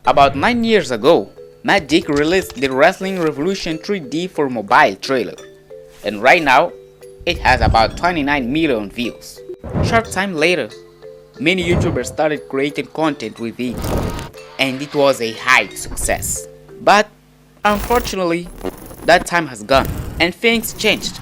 About 9 years ago, Magic released the Wrestling Revolution 3D for mobile trailer, and right now, it has about 29 million views. Short time later, many YouTubers started creating content with it, and it was a high success. But unfortunately, that time has gone, and things changed.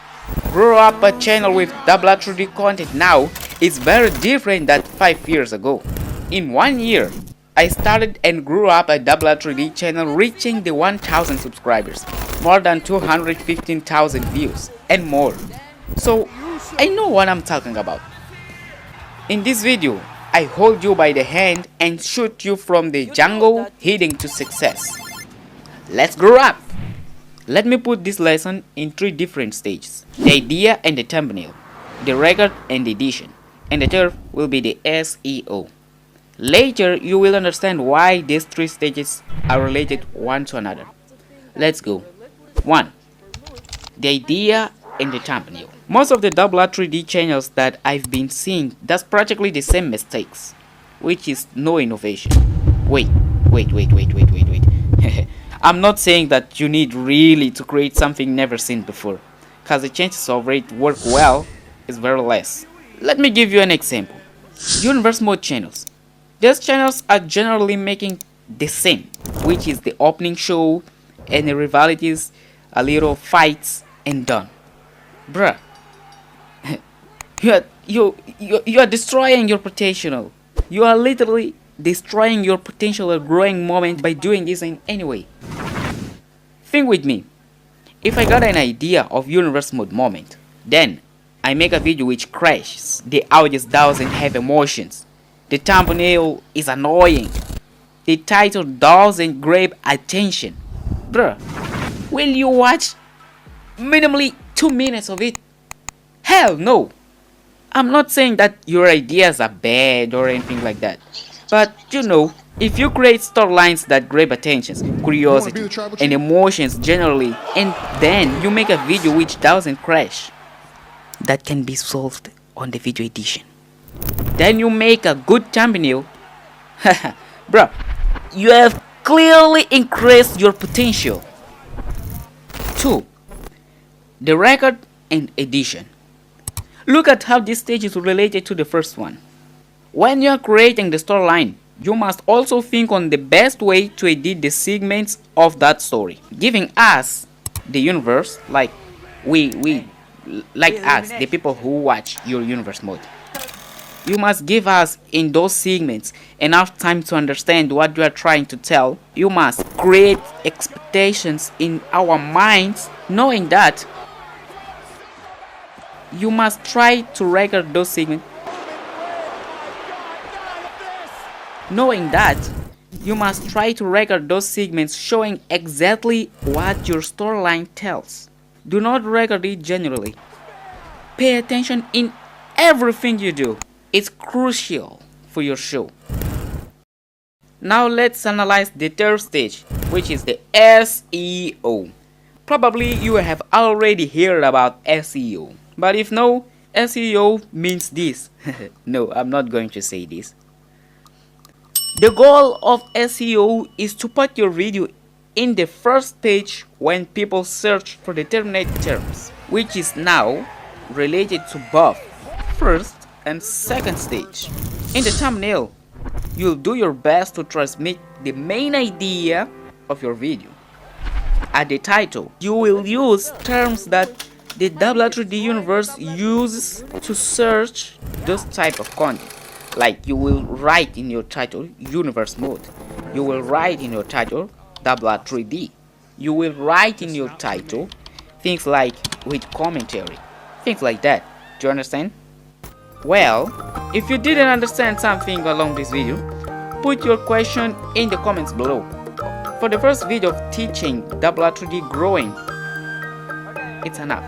Grow up a channel with WR3D content now is very different than 5 years ago. In 1 year, I started and grew up a WR3D channel reaching the 1000 subscribers, more than 215,000 views, and more. So, I know what I'm talking about. In this video, I hold you by the hand and shoot you from the jungle heading to success. Let's grow up! Let me put this lesson in 3 different stages: the idea and the thumbnail, the record and the edition, and the third will be the SEO. Later, you will understand why these 3 stages are related one to another. Let's go. 1. The idea and the thumbnail. Most of the WR3D channels that I've been seeing does practically the same mistakes, which is no innovation. Wait. I'm not saying that you need really to create something never seen before, cause the chances of it work well is very less. Let me give you an example. Universe mode channels. These channels are generally making the same, which is the opening show, any rivalities, a little fights, and done. Bruh, you are destroying your potential. You are literally destroying your potential or growing moment by doing this in any way. Think with me. If I got an idea of universe mode moment, then I make a video which crashes, the audio doesn't have emotions, the thumbnail is annoying, the title doesn't grab attention, bruh, will you watch minimally 2 minutes of it? Hell no! I'm not saying that your ideas are bad or anything like that, but you know, if you create storylines that grab attention, curiosity, and emotions generally, and then you make a video which doesn't crash, that can be solved on the video edition. Then you make a good thumbnail, bro, you have clearly increased your potential. 2. The record and edition. Look at how this stage is related to the first one. When you are creating the storyline, you must also think on the best way to edit the segments of that story, giving us the universe, like us, the people who watch your universe mode. You must give us in those segments enough time to understand what you are trying to tell. You must create expectations in our minds, knowing that you must try to record those segments. Knowing that, you must try to record those segments showing exactly what your storyline tells. Do not record it generally. Pay attention in everything you do. It's crucial for your show. Now let's analyze the third stage, which is the SEO. Probably you have already heard about SEO, but if no, SEO means this. No, I'm not going to say this. The goal of SEO is to put your video in the first page when people search for determinate terms, which is now related to both first and second stage. In the thumbnail, you'll do your best to transmit the main idea of your video. At the title, you will use terms that the WR3D universe uses to search those type of content. Like you will write in your title universe mode, you will write in your title WR3D, you will write in your title things like with commentary, things like that. Do you understand? Well, if you didn't understand something along this video, put your question in the comments below. For the first video of teaching WR3D growing, it's enough.